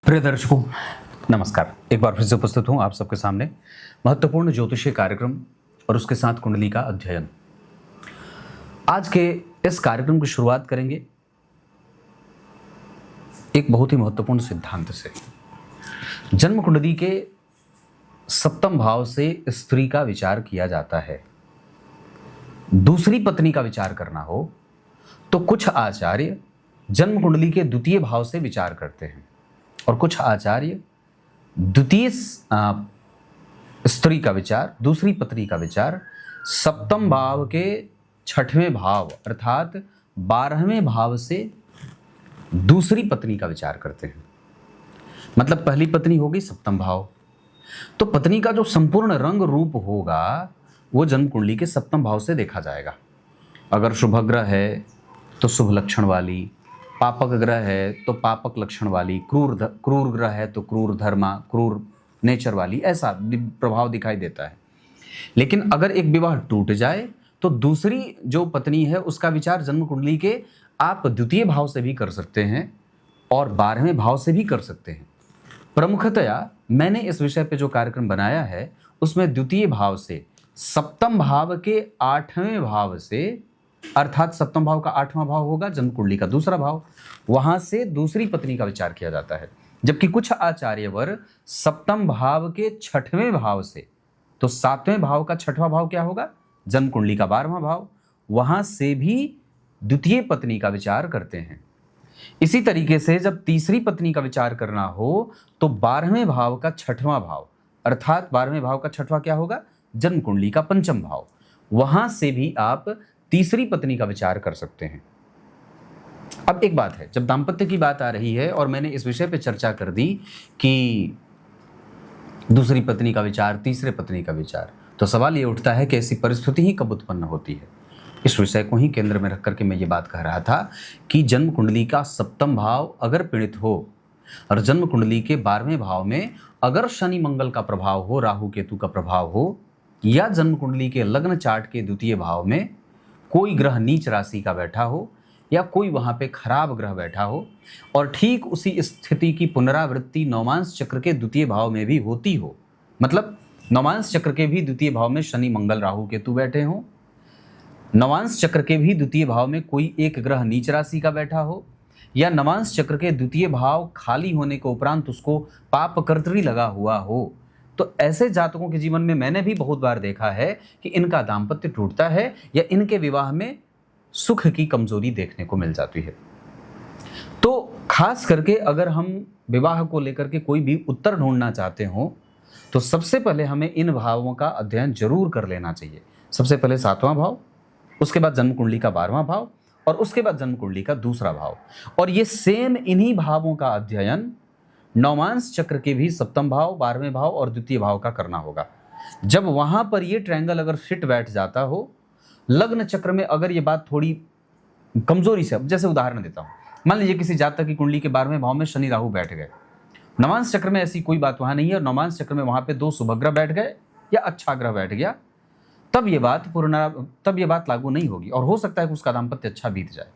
प्रिय दर्शकों नमस्कार। एक बार फिर से उपस्थित हूं आप सबके सामने महत्वपूर्ण ज्योतिषीय कार्यक्रम और उसके साथ कुंडली का अध्ययन। आज के इस कार्यक्रम की शुरुआत करेंगे एक बहुत ही महत्वपूर्ण सिद्धांत से। जन्म कुंडली के सप्तम भाव से स्त्री का विचार किया जाता है। दूसरी पत्नी का विचार करना हो तो कुछ आचार्य जन्म कुंडली के द्वितीय भाव से विचार करते हैं और कुछ आचार्य द्वितीय स्त्री का विचार, दूसरी पत्नी का विचार सप्तम भाव के छठवें भाव अर्थात 12वें भाव से दूसरी पत्नी का विचार करते हैं। मतलब पहली पत्नी होगी सप्तम भाव, तो पत्नी का जो संपूर्ण रंग रूप होगा वो जन्म कुंडली के सप्तम भाव से देखा जाएगा। अगर शुभ ग्रह है तो शुभ लक्षण वाली, पापक ग्रह है तो पापक लक्षण वाली, क्रूर ग्रह है तो क्रूर धर्मा, क्रूर नेचर वाली, ऐसा प्रभाव दिखाई देता है। लेकिन अगर एक विवाह टूट जाए तो दूसरी जो पत्नी है उसका विचार जन्म कुंडली के आप द्वितीय भाव से भी कर सकते हैं और 12वें भाव से भी कर सकते हैं। प्रमुखतया मैंने इस विषय पे जो कार्यक्रम बनाया है उसमें द्वितीय भाव से सप्तम भाव के 8वें भाव से, अर्थात सप्तम भाव का 8वां भाव होगा जन्म कुंडली का दूसरा भाव, वहां से दूसरी पत्नी का विचार किया जाता है। जबकि कुछ आचार्यवर सप्तम भाव के 6वें भाव से, तो 7वें भाव का 6वां भाव क्या होगा जन्म कुंडली का 12वां भाव, वहां से भी द्वितीय पत्नी का विचार करते हैं। इसी तरीके से जब तीसरी पत्नी का विचार करना हो तो 12वें भाव का 6वां भाव, अर्थात 12वें भाव का 6वां क्या होगा जन्म कुंडली का 5वां भाव, वहां से भी आप तीसरी पत्नी का विचार कर सकते हैं। अब एक बात है, जब दाम्पत्य की बात आ रही है और मैंने इस विषय पे चर्चा कर दी कि दूसरी पत्नी का विचार, तीसरे पत्नी का विचार, तो सवाल ये उठता है कि ऐसी परिस्थिति ही कब उत्पन्न होती है। इस विषय को ही केंद्र में रख करके मैं ये बात कह रहा था कि जन्म कुंडली का सप्तम भाव अगर पीड़ित हो और जन्म कुंडली के 12वें भाव में अगर शनि मंगल का प्रभाव हो, राहु केतु का प्रभाव हो, या जन्म कुंडली के लग्न चार्ट के द्वितीय भाव में कोई ग्रह नीच राशि का बैठा हो या कोई वहां पे खराब ग्रह बैठा हो और ठीक उसी स्थिति की पुनरावृत्ति नवमांश चक्र के द्वितीय भाव में भी होती हो, मतलब नवमांश चक्र के भी द्वितीय भाव में शनि मंगल राहु केतु बैठे हों, नवांश चक्र के भी द्वितीय भाव में कोई एक ग्रह नीच राशि का बैठा हो, या नवांश चक्र के द्वितीय भाव खाली होने के उपरांत उसको पाप कर्तरी लगा हुआ हो, तो ऐसे जातकों के जीवन में मैंने भी बहुत बार देखा है कि इनका दाम्पत्य टूटता है या इनके विवाह में सुख की कमजोरी देखने को मिल जाती है। तो खास करके अगर हम विवाह को लेकर के कोई भी उत्तर ढूंढना चाहते हो तो सबसे पहले हमें इन भावों का अध्ययन जरूर कर लेना चाहिए। सबसे पहले 7वां भाव, उसके बाद जन्म कुंडली का 12वां भाव और उसके बाद जन्म कुंडली का दूसरा भाव, और ये सेम इन्हीं भावों का अध्ययन नवमांश चक्र के भी सप्तम भाव, 12वें भाव और द्वितीय भाव का करना होगा। जब वहां पर ये ट्रायंगल अगर फिट बैठ जाता हो, लग्न चक्र में अगर ये बात थोड़ी कमजोरी से, जैसे उदाहरण देता हूं, मान लीजिए किसी जातक की कुंडली के 12वें भाव में शनि राहु बैठ गए, नवमांश चक्र में ऐसी कोई बात वहां नहीं है और नवमांश चक्र में वहां पे 2 शुभ ग्रह बैठ गए या अच्छा ग्रह बैठ गया, तब ये बात लागू नहीं होगी और हो सकता है कि उसका दाम्पत्य अच्छा बीत जाए।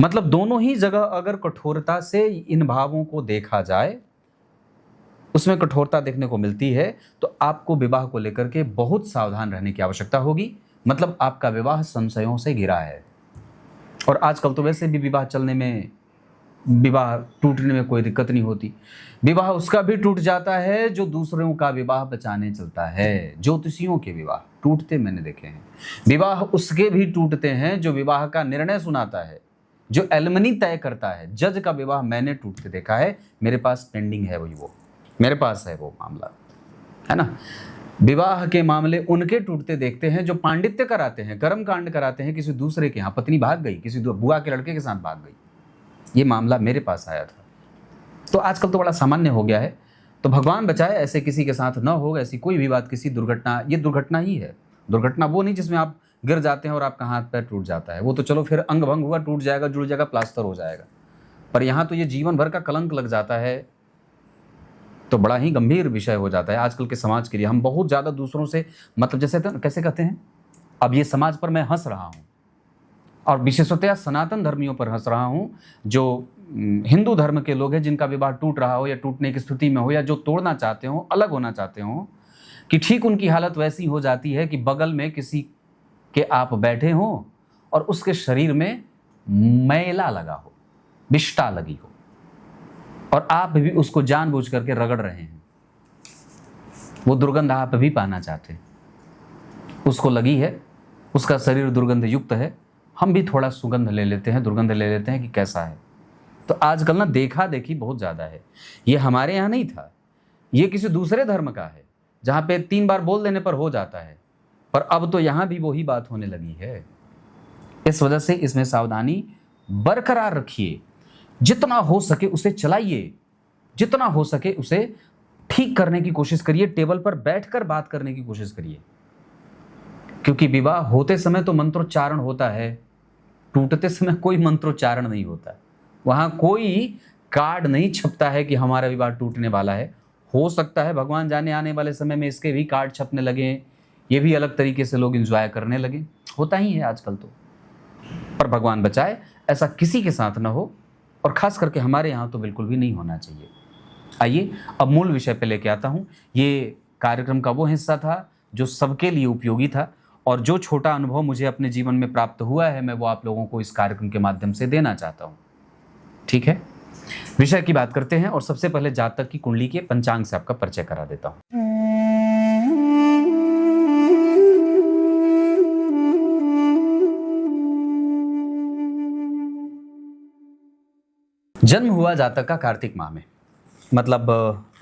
मतलब दोनों ही जगह अगर कठोरता से इन भावों को देखा जाए, उसमें कठोरता देखने को मिलती है, तो आपको विवाह को लेकर के बहुत सावधान रहने की आवश्यकता होगी। मतलब आपका विवाह संशयों से घिरा है और आजकल तो वैसे भी विवाह चलने में, विवाह टूटने में कोई दिक्कत नहीं होती। विवाह उसका भी टूट जाता है जो दूसरों का विवाह बचाने चलता है। ज्योतिषियों के विवाह टूटते मैंने देखे हैं। विवाह उसके भी टूटते हैं जो विवाह का निर्णय सुनाता है, जो एलमनी तय करता है। जज का विवाह मैंने टूटते देखा है, मेरे पास पेंडिंग है, वही वो मेरे पास है वो मामला, है ना। विवाह के मामले उनके टूटते देखते हैं जो पांडित्य कराते हैं, कर्म कांड कराते हैं किसी दूसरे के यहाँ। पत्नी भाग गई, किसी बुआ के लड़के के साथ भाग गई, ये मामला मेरे पास आया था। तो आजकल तो बड़ा सामान्य हो गया है, तो भगवान बचाए ऐसे किसी के साथ न हो। ऐसी कोई भी बात, किसी दुर्घटना, ये दुर्घटना ही है। दुर्घटना वो नहीं जिसमें आप गिर जाते हैं और आपका हाथ पैर टूट जाता है, वो तो चलो फिर अंग भंग हुआ, टूट जाएगा, जुड़ जाएगा, प्लास्टर हो जाएगा। पर यहाँ तो ये जीवन भर का कलंक लग जाता है, तो बड़ा ही गंभीर विषय हो जाता है आजकल के समाज के लिए। हम बहुत ज़्यादा दूसरों से, मतलब जैसे कैसे कहते हैं, अब ये समाज पर मैं हंस रहा हूँ और विशेषतया सनातन धर्मियों पर हंस रहा हूँ, जो हिंदू धर्म के लोग हैं जिनका विवाह टूट रहा हो या टूटने की स्थिति में हो या जो तोड़ना चाहते हो, अलग होना चाहते हो, कि ठीक उनकी हालत वैसी हो जाती है कि बगल में किसी के आप बैठे हो और उसके शरीर में मैला लगा हो, विष्ठा लगी हो और आप भी उसको जानबूझ करके रगड़ रहे हैं। वो दुर्गंध आप भी पाना चाहते हैं, उसको लगी है, उसका शरीर दुर्गंध युक्त है, हम भी थोड़ा सुगंध ले लेते हैं, दुर्गंध ले लेते हैं कि कैसा है। तो आजकल ना देखा देखी बहुत ज़्यादा है। ये हमारे यहाँ नहीं था, ये किसी दूसरे धर्म का है जहाँ पे 3 बार बोल देने पर हो जाता है, पर अब तो यहाँ भी वही बात होने लगी है। इस वजह से इसमें सावधानी बरकरार रखिए, जितना हो सके उसे चलाइए, जितना हो सके उसे ठीक करने की कोशिश करिए, टेबल पर बैठकर बात करने की कोशिश करिए, क्योंकि विवाह होते समय तो मंत्रोच्चारण होता है, टूटते समय कोई मंत्रोच्चारण नहीं होता। वहां कोई कार्ड नहीं छपता है कि हमारा विवाह टूटने वाला है। हो सकता है भगवान जाने आने वाले समय में इसके भी कार्ड छपने लगे, ये भी अलग तरीके से लोग एंजॉय करने लगे, होता ही है आजकल तो। पर भगवान बचाए ऐसा किसी के साथ ना हो, और खास करके हमारे यहाँ तो बिल्कुल भी नहीं होना चाहिए। आइए अब मूल विषय पे लेके आता हूँ। ये कार्यक्रम का वो हिस्सा था जो सबके लिए उपयोगी था, और जो छोटा अनुभव मुझे अपने जीवन में प्राप्त हुआ है मैं वो आप लोगों को इस कार्यक्रम के माध्यम से देना चाहता हूँ। ठीक है, विषय की बात करते हैं और सबसे पहले जातक की कुंडली के पंचांग से आपका परिचय करा देता हूँ। जन्म हुआ जातक का कार्तिक माह में, मतलब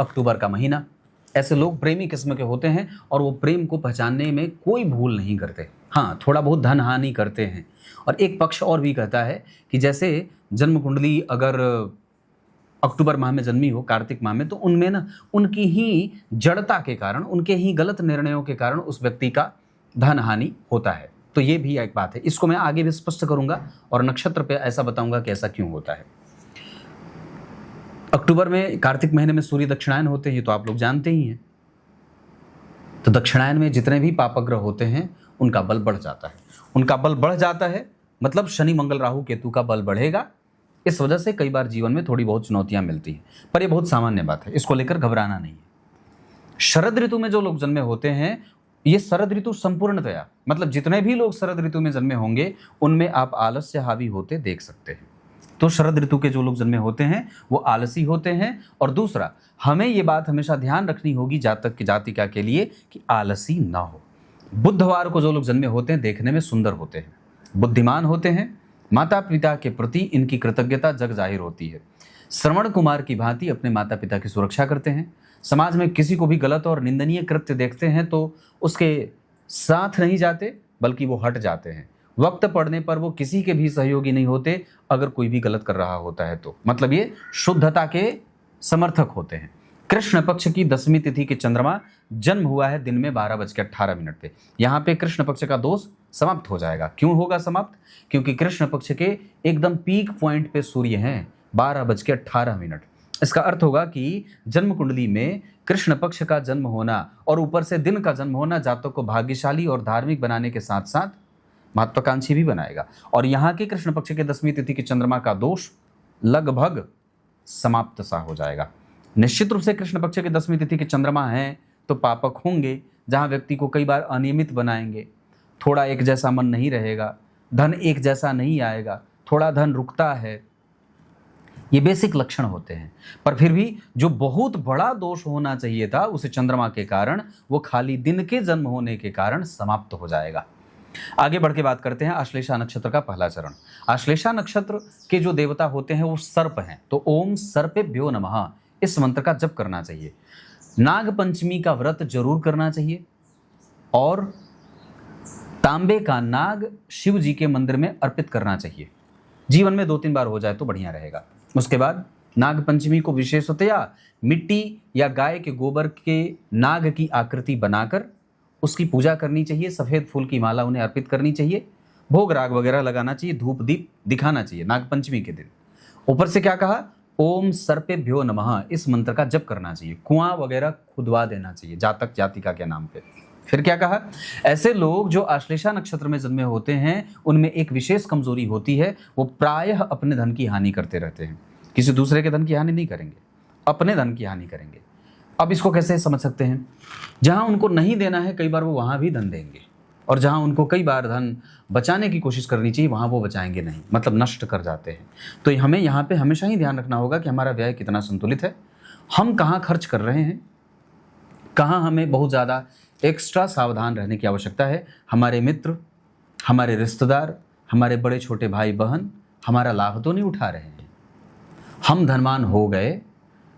अक्टूबर का महीना। ऐसे लोग प्रेमी किस्म के होते हैं और वो प्रेम को पहचानने में कोई भूल नहीं करते। हाँ, थोड़ा बहुत धन हानि करते हैं। और एक पक्ष और भी कहता है कि जैसे जन्म कुंडली अगर अक्टूबर माह में जन्मी हो, कार्तिक माह में, तो उनमें ना उनकी ही जड़ता के कारण, उनके ही गलत निर्णयों के कारण उस व्यक्ति का धन हानि होता है। तो ये भी एक बात है, इसको मैं आगे भी स्पष्ट करूंगा और नक्षत्र पे ऐसा बताऊंगा कि ऐसा क्यों होता है। अक्टूबर में कार्तिक महीने में सूर्य दक्षिणायन होते हैं, तो आप लोग जानते ही हैं। तो दक्षिणायन में जितने भी पापग्रह होते हैं उनका बल बढ़ जाता है। उनका बल बढ़ जाता है मतलब शनि मंगल राहु केतु का बल बढ़ेगा। इस वजह से कई बार जीवन में थोड़ी बहुत चुनौतियां मिलती हैं, पर यह बहुत सामान्य बात है, इसको लेकर घबराना नहीं है। शरद ऋतु में जो लोग जन्मे होते हैं, ये शरद ऋतु संपूर्णतया, मतलब जितने भी लोग शरद ऋतु में जन्मे होंगे उनमें आप आलस्य हावी होते देख सकते हैं। तो शरद ऋतु के जो लोग जन्मे होते हैं वो आलसी होते हैं। और दूसरा, हमें ये बात हमेशा ध्यान रखनी होगी जातक की जातिका के लिए कि आलसी ना हो। बुधवार को जो लोग जन्मे होते हैं देखने में सुंदर होते हैं, बुद्धिमान होते हैं, माता पिता के प्रति इनकी कृतज्ञता जग जाहिर होती है। श्रवण कुमार की भांति अपने माता पिता की सुरक्षा करते हैं। समाज में किसी को भी गलत और निंदनीय कृत्य देखते हैं तो उसके साथ नहीं जाते, बल्कि वो हट जाते हैं। वक्त पड़ने पर वो किसी के भी सहयोगी नहीं होते अगर कोई भी गलत कर रहा होता है तो, मतलब ये शुद्धता के समर्थक होते हैं। कृष्ण पक्ष की 10वीं तिथि के चंद्रमा जन्म हुआ है दिन में 12:18 पे। यहाँ पे कृष्ण पक्ष का दोष समाप्त हो जाएगा। क्यों होगा समाप्त? क्योंकि कृष्ण पक्ष के एकदम पीक पॉइंट पे सूर्य हैं 12:18। इसका अर्थ होगा कि जन्म कुंडली में कृष्ण पक्ष का जन्म होना और ऊपर से दिन का जन्म होना जातक को भाग्यशाली और धार्मिक बनाने के साथ साथ महत्वाकांक्षी भी बनाएगा। और यहाँ के कृष्ण पक्ष के 10वीं तिथि के चंद्रमा का दोष लगभग समाप्त सा हो जाएगा। निश्चित रूप से कृष्ण पक्ष के 10वीं तिथि के चंद्रमा हैं तो पापक होंगे, जहाँ व्यक्ति को कई बार अनियमित बनाएंगे, थोड़ा एक जैसा मन नहीं रहेगा, धन एक जैसा नहीं आएगा, थोड़ा धन रुकता है, ये बेसिक लक्षण होते हैं। पर फिर भी जो बहुत बड़ा दोष होना चाहिए था उसे चंद्रमा के कारण, वो खाली दिन के जन्म होने के कारण समाप्त हो जाएगा। आगे बढ़ के बात करते हैं आश्लेषा नक्षत्र का पहला चरण। आश्लेषा नक्षत्र के जो देवता होते हैं वो सर्प हैं, तो ओम सर्पेभ्यो नमः इस मंत्र का जप करना चाहिए। नाग पंचमी का व्रत जरूर करना चाहिए और तांबे का नाग शिव जी के मंदिर में अर्पित करना चाहिए। जीवन में 2-3 बार हो जाए तो बढ़िया रहेगा। उसके बाद नाग पंचमी को विशेषतया मिट्टी या गाय के गोबर के नाग की आकृति बनाकर उसकी पूजा करनी चाहिए। सफ़ेद फूल की माला उन्हें अर्पित करनी चाहिए, भोग राग वगैरह लगाना चाहिए, धूप दीप दिखाना चाहिए नाग पंचमी के दिन। ऊपर से क्या कहा? ओम सर्पेभ्यो नमः इस मंत्र का जप करना चाहिए। कुआं वगैरह खुदवा देना चाहिए जातक जातिका के नाम पे। फिर क्या कहा? ऐसे लोग जो आश्लेषा नक्षत्र में जन्मे होते हैं उनमें एक विशेष कमजोरी होती है, वो प्रायः अपने धन की हानि करते रहते हैं। किसी दूसरे के धन की हानि नहीं करेंगे, अपने धन की हानि करेंगे। अब इसको कैसे समझ सकते हैं? जहां उनको नहीं देना है कई बार वो वहां भी धन देंगे, और जहां उनको कई बार धन बचाने की कोशिश करनी चाहिए वहां वो बचाएंगे नहीं, मतलब नष्ट कर जाते हैं। तो हमें यहाँ पे हमेशा ही ध्यान रखना होगा कि हमारा व्यय कितना संतुलित है, हम कहाँ खर्च कर रहे हैं, कहाँ हमें बहुत ज़्यादा एक्स्ट्रा सावधान रहने की आवश्यकता है। हमारे मित्र, हमारे रिश्तेदार, हमारे बड़े छोटे भाई बहन हमारा लाभ तो नहीं उठा रहे हैं। हम धनवान हो गए,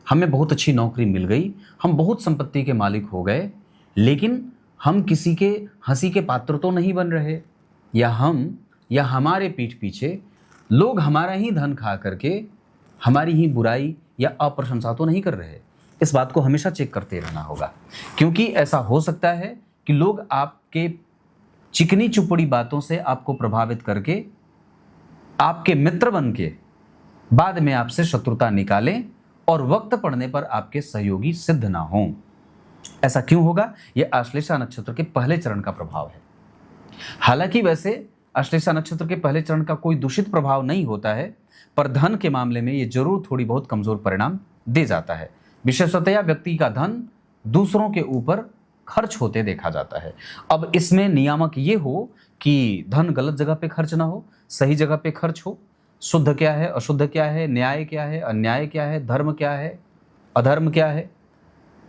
हमें बहुत अच्छी नौकरी मिल गई, हम बहुत संपत्ति के मालिक हो गए, लेकिन हम किसी के हंसी के पात्र तो नहीं बन रहे, या हमारे पीठ पीछे लोग हमारा ही धन खा करके हमारी ही बुराई या अप्रशंसा तो नहीं कर रहे। इस बात को हमेशा चेक करते रहना होगा, क्योंकि ऐसा हो सकता है कि लोग आपके चिकनी चुपड़ी बातों से आपको प्रभावित करके आपके मित्र बन के बाद में आपसे शत्रुता निकालें और वक्त पड़ने पर आपके सहयोगी सिद्ध ना हों। ऐसा क्यों होगा? यह आश्लेषा नक्षत्र के पहले चरण का प्रभाव है। हालांकि वैसे आश्लेषा नक्षत्र के पहले चरण का कोई दूषित प्रभाव नहीं होता है, पर धन के मामले में यह जरूर थोड़ी बहुत कमजोर परिणाम दे जाता है। विशेषतया व्यक्ति का धन दूसरों के ऊपर खर्च होते देखा जाता है। अब इसमें नियामक ये हो कि धन गलत जगह पे खर्च ना हो, सही जगह पे खर्च हो। शुद्ध क्या है, अशुद्ध क्या है, न्याय क्या है, अन्याय क्या है, धर्म क्या है, अधर्म क्या है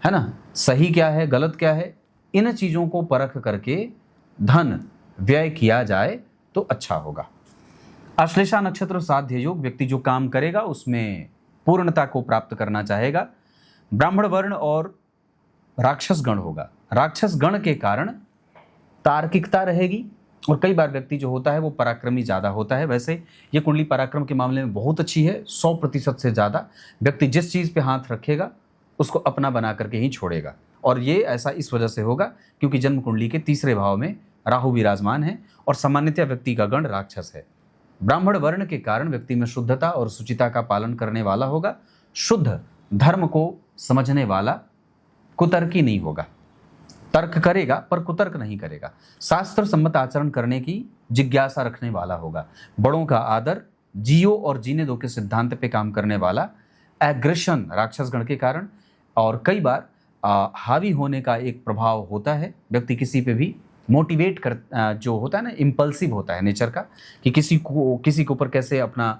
ना, सही क्या है, गलत क्या है, इन चीज़ों को परख करके धन व्यय किया जाए तो अच्छा होगा। आश्लेषा नक्षत्र साध्य योग, व्यक्ति जो काम करेगा उसमें पूर्णता को प्राप्त करना चाहेगा। ब्राह्मण वर्ण और राक्षस गण होगा। राक्षस गण के कारण तार्किकता रहेगी, और कई बार व्यक्ति जो होता है वो पराक्रमी ज़्यादा होता है। वैसे ये कुंडली पराक्रम के मामले में बहुत अच्छी है, 100% से ज़्यादा। व्यक्ति जिस चीज़ पे हाथ रखेगा उसको अपना बना करके ही छोड़ेगा, और ये ऐसा इस वजह से होगा क्योंकि जन्म कुंडली के तीसरे भाव में राहु विराजमान है, और सामान्यतः व्यक्ति का गण राक्षस है। ब्राह्मण वर्ण के कारण व्यक्ति में शुद्धता और शुचिता का पालन करने वाला होगा, शुद्ध धर्म को समझने वाला, कुतर्की नहीं होगा। तर्क करेगा पर कुतर्क नहीं करेगा। शास्त्र सम्मत आचरण करने की जिज्ञासा रखने वाला होगा। बड़ों का आदर, जियो और जीने दो के सिद्धांत पे काम करने वाला। एग्रेशन राक्षस गण के कारण, और कई बार हावी होने का एक प्रभाव होता है। व्यक्ति किसी पे भी मोटिवेट कर जो होता है ना, इम्पल्सिव होता है नेचर का, कि किसी के ऊपर कैसे अपना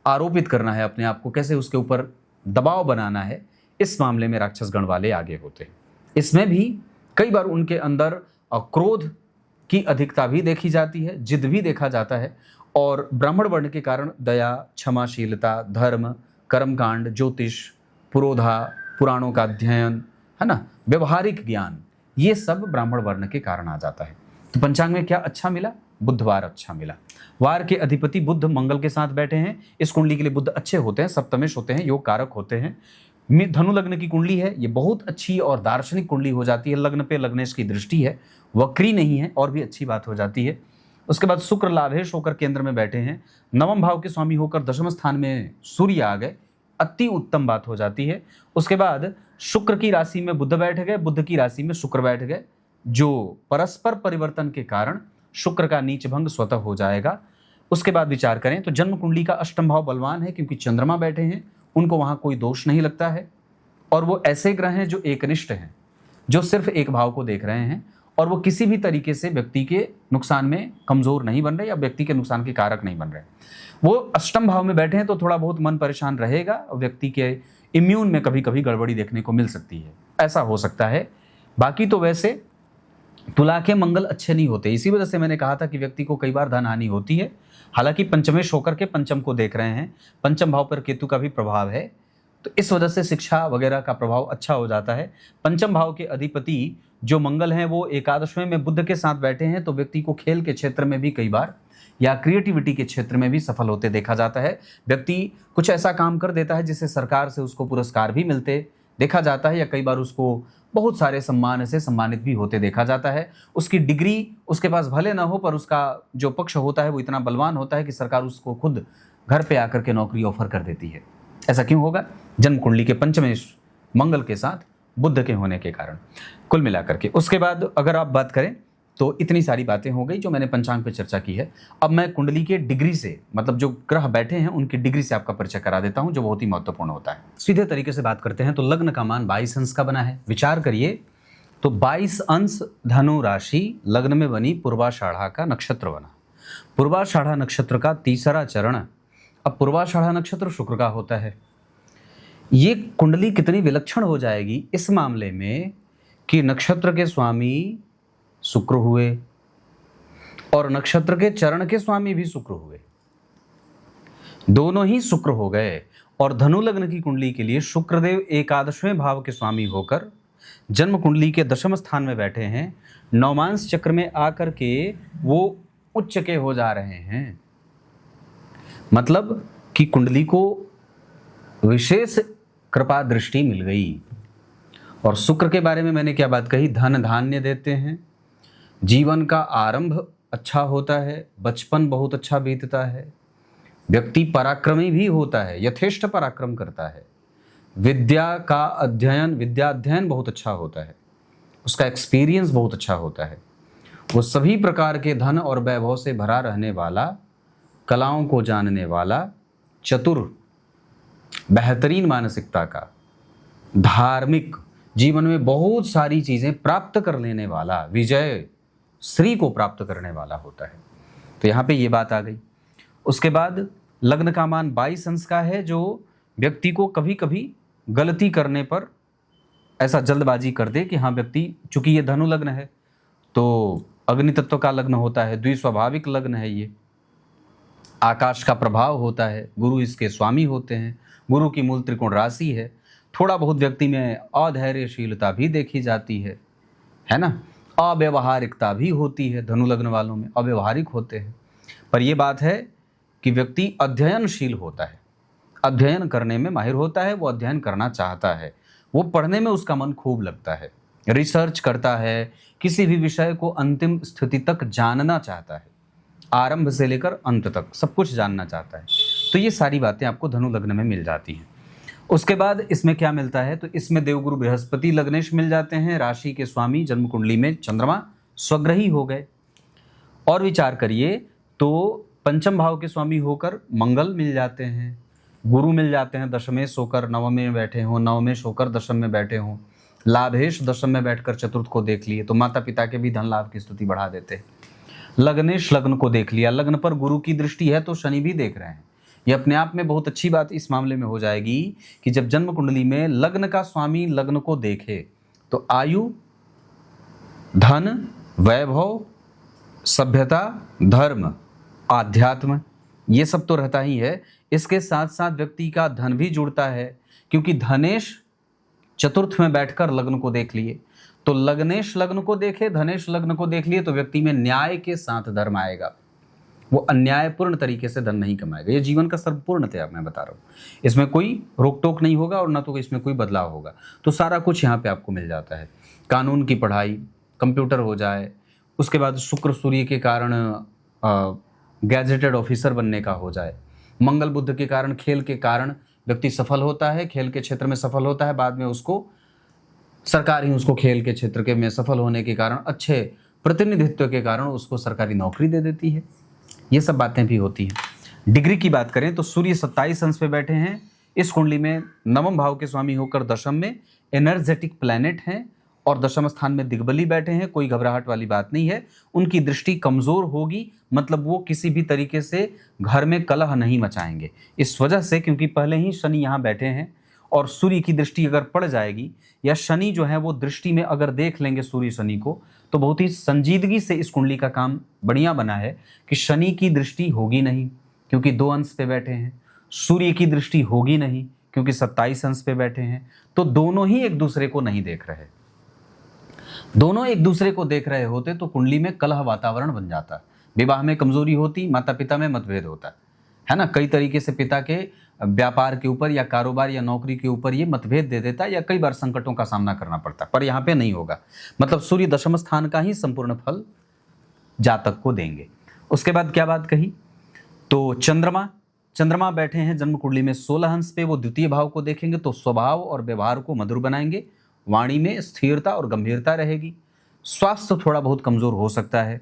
आरोपित करना है, अपने आप को कैसे उसके ऊपर दबाव बनाना है। इस मामले में राक्षस गण वाले आगे होते हैं। इसमें भी कई बार उनके अंदर क्रोध की अधिकता भी देखी जाती है, जिद भी देखा जाता है। और ब्राह्मण वर्ण के कारण दया, क्षमाशीलता, धर्म, कर्मकांड, ज्योतिष, पुरोधा, पुराणों का अध्ययन, है ना, व्यवहारिक ज्ञान, ये सब ब्राह्मण वर्ण के कारण आ जाता है। तो पंचांग में क्या अच्छा मिला? बुधवार अच्छा मिला। वार के अधिपति बुध मंगल के साथ बैठे हैं। इस कुंडली के लिए बुध अच्छे होते हैं, सप्तमेश होते हैं, योग कारक होते हैं। धनु लग्न की कुंडली है, ये बहुत अच्छी और दार्शनिक कुंडली हो जाती है। लग्न पे लग्नेश की दृष्टि है, वक्री नहीं है, और भी अच्छी बात हो जाती है। उसके बाद शुक्र लाभेश होकर केंद्र में बैठे हैं, नवम भाव के स्वामी होकर दशम स्थान में सूर्य आ गए, अति उत्तम बात हो जाती है। उसके बाद शुक्र की राशि में बुध बैठ गए, बुध की राशि में शुक्र बैठ गए, जो परस्पर परिवर्तन के कारण शुक्र का नीच भंग स्वतः हो जाएगा। उसके बाद विचार करें तो जन्म कुंडली का अष्टम भाव बलवान है, क्योंकि चंद्रमा बैठे हैं, उनको वहां कोई दोष नहीं लगता है। और वो ऐसे ग्रह हैं जो एकनिष्ठ हैं, जो सिर्फ एक भाव को देख रहे हैं, और वो किसी भी तरीके से व्यक्ति के नुकसान में कमजोर नहीं बन रहे या व्यक्ति के नुकसान के कारक नहीं बन रहे। वो अष्टम भाव में बैठे हैं तो थोड़ा बहुत मन परेशान रहेगा, और व्यक्ति के इम्यून में कभी कभी गड़बड़ी देखने को मिल सकती है, ऐसा हो सकता है। बाकी तो वैसे तुला के मंगल अच्छे नहीं होते, इसी वजह से मैंने कहा था कि व्यक्ति को कई बार धन हानि होती है। हालांकि पंचमेश होकर के पंचम को देख रहे हैं, पंचम भाव पर केतु का भी प्रभाव है, तो इस वजह से शिक्षा वगैरह का प्रभाव अच्छा हो जाता है। पंचम भाव के अधिपति जो मंगल हैं वो एकादशवें में बुध के साथ बैठे हैं, तो व्यक्ति को खेल के क्षेत्र में भी कई बार या क्रिएटिविटी के क्षेत्र में भी सफल होते देखा जाता है। व्यक्ति कुछ ऐसा काम कर देता है जिससे सरकार से उसको पुरस्कार भी मिलते देखा जाता है, या कई बार उसको बहुत सारे सम्मान से सम्मानित भी होते देखा जाता है। उसकी डिग्री उसके पास भले ना हो, पर उसका जो पक्ष होता है वो इतना बलवान होता है कि सरकार उसको खुद घर पे आकर के नौकरी ऑफर कर देती है। ऐसा क्यों होगा? जन्म कुंडली के पंचमेश मंगल के साथ बुध के होने के कारण, कुल मिलाकर के। उसके बाद अगर आप बात करें तो इतनी सारी बातें हो गई जो मैंने पंचांग पे चर्चा की है। अब मैं कुंडली के डिग्री से, मतलब जो ग्रह बैठे हैं उनकी डिग्री से आपका परिचय करा देता हूं, जो बहुत ही महत्वपूर्ण होता है। सीधे तरीके से बात करते हैं तो लग्न का मान 22 अंश का बना है। विचार करिए तो 22 अंश धनु राशि लग्न में बनी, पूर्वाषाढ़ा का नक्षत्र बना। पूर्वाषाढ़ा नक्षत्र का तीसरा चरण, अब पूर्वाषाढ़ा नक्षत्र शुक्र का होता है। ये कुंडली कितनी विलक्षण हो जाएगी इस मामले में कि नक्षत्र के स्वामी शुक्र हुए और नक्षत्र के चरण के स्वामी भी शुक्र हुए, दोनों ही शुक्र हो गए। और धनु लग्न की कुंडली के लिए शुक्रदेव एकादशवें भाव के स्वामी होकर जन्म कुंडली के दशम स्थान में बैठे हैं। नवमांश चक्र में आकर के वो उच्च के हो जा रहे हैं, मतलब कि कुंडली को विशेष कृपा दृष्टि मिल गई। और शुक्र के बारे में मैंने क्या बात कही, धन धान्य देते हैं, जीवन का आरंभ अच्छा होता है, बचपन बहुत अच्छा बीतता है, व्यक्ति पराक्रमी भी होता है, यथेष्ट पराक्रम करता है, विद्या अध्ययन बहुत अच्छा होता है, उसका एक्सपीरियंस बहुत अच्छा होता है, वो सभी प्रकार के धन और वैभव से भरा रहने वाला, कलाओं को जानने वाला, चतुर, बेहतरीन मानसिकता का, धार्मिक, जीवन में बहुत सारी चीजें प्राप्त कर लेने वाला, विजय श्री को प्राप्त करने वाला होता है। तो यहाँ पे ये बात आ गई। उसके बाद लग्न का मान 22 अंश का है, जो व्यक्ति को कभी कभी गलती करने पर ऐसा जल्दबाजी कर दे कि हाँ व्यक्ति, चूंकि ये धनु लग्न है तो अग्नि तत्व का लग्न होता है, द्विस्वाभाविक लग्न है, ये आकाश का प्रभाव होता है, गुरु इसके स्वामी होते हैं, गुरु की मूल त्रिकोण राशि है। थोड़ा बहुत व्यक्ति में अधैर्यशीलता भी देखी जाती है ना, अव्यवहारिकता भी होती है, धनु लग्न वालों में अव्यवहारिक होते हैं। पर यह बात है कि व्यक्ति अध्ययनशील होता है, अध्ययन करने में माहिर होता है, वो अध्ययन करना चाहता है, वो पढ़ने में उसका मन खूब लगता है, रिसर्च करता है, किसी भी विषय को अंतिम स्थिति तक जानना चाहता है, आरंभ से लेकर अंत तक सब कुछ जानना चाहता है। तो ये सारी बातें आपको धनु लग्न में मिल जाती हैं। उसके बाद इसमें क्या मिलता है, तो इसमें देवगुरु बृहस्पति लग्नेश मिल जाते हैं, राशि के स्वामी, जन्म कुंडली में चंद्रमा स्वग्रही हो गए। और विचार करिए तो पंचम भाव के स्वामी होकर मंगल मिल जाते हैं, गुरु मिल जाते हैं, दशमेश होकर नवम में बैठे हों, नवमेश होकर दशम में बैठे हों, लाभेश दशम में बैठकर चतुर्थ को देख लिए तो माता पिता के भी धन लाभ की स्थिति बढ़ा देते हैं। लग्नेश लग्न को देख लिया, लग्न पर गुरु की दृष्टि है तो शनि भी देख रहे हैं। ये अपने आप में बहुत अच्छी बात इस मामले में हो जाएगी कि जब जन्म कुंडली में लग्न का स्वामी लग्न को देखे तो आयु, धन, वैभव, सभ्यता, धर्म, आध्यात्म, ये सब तो रहता ही है। इसके साथ साथ व्यक्ति का धन भी जुड़ता है, क्योंकि धनेश चतुर्थ में बैठकर लग्न को देख लिए तो लग्नेश लग्न को देखे, धनेश लग्न को देख लिए तो व्यक्ति में न्याय के साथ धर्म आएगा, वो अन्यायपूर्ण तरीके से धन नहीं कमाएगा। ये जीवन का सर्वपूर्णतया मैं बता रहा हूँ, इसमें कोई रोक टोक नहीं होगा और ना तो इसमें कोई बदलाव होगा। तो सारा कुछ यहाँ पे आपको मिल जाता है। कानून की पढ़ाई, कंप्यूटर हो जाए, उसके बाद शुक्र सूर्य के कारण गैजेटेड ऑफिसर बनने का हो जाए, मंगल बुध के कारण, खेल के कारण व्यक्ति सफल होता है, खेल के क्षेत्र में सफल होता है, बाद में उसको सरकार ही उसको खेल के क्षेत्र के में सफल होने के कारण, अच्छे प्रतिनिधित्व के कारण उसको सरकारी नौकरी दे देती है। ये सब बातें भी होती हैं। डिग्री की बात करें तो सूर्य 27 अंश पे बैठे हैं, इस कुंडली में नवम भाव के स्वामी होकर दशम में एनर्जेटिक प्लैनेट हैं और दशम स्थान में दिग्बली बैठे हैं। कोई घबराहट वाली बात नहीं है, उनकी दृष्टि कमजोर होगी, मतलब वो किसी भी तरीके से घर में कलह नहीं मचाएंगे, इस वजह से क्योंकि पहले ही शनि यहाँ बैठे हैं और सूर्य की दृष्टि अगर पड़ जाएगी या शनि जो है वो दृष्टि में अगर देख लेंगे सूर्य शनि को, तो बहुत ही संजीदगी से इस कुंडली का काम बढ़िया बना है कि शनि की दृष्टि होगी नहीं क्योंकि 2 अंश पे बैठे हैं, सूर्य की दृष्टि होगी नहीं क्योंकि 27 अंश पे बैठे हैं। तो दोनों ही एक दूसरे को नहीं देख रहे, दोनों एक दूसरे को देख रहे होते तो कुंडली में कलह वातावरण बन जाता, विवाह में कमजोरी होती, माता पिता में मतभेद होता है ना, कई तरीके से पिता के व्यापार के ऊपर या कारोबार या नौकरी के ऊपर ये मतभेद दे देता या कई बार संकटों का सामना करना पड़ता, पर यहाँ पे नहीं होगा। मतलब सूर्य दशम स्थान का ही संपूर्ण फल जातक को देंगे। उसके बाद क्या बात कही, तो चंद्रमा बैठे हैं जन्म कुंडली में 16 अंश पे, वो द्वितीय भाव को देखेंगे तो स्वभाव और व्यवहार को मधुर बनाएंगे, वाणी में स्थिरता और गंभीरता रहेगी, स्वास्थ्य थोड़ा बहुत कमजोर हो सकता है।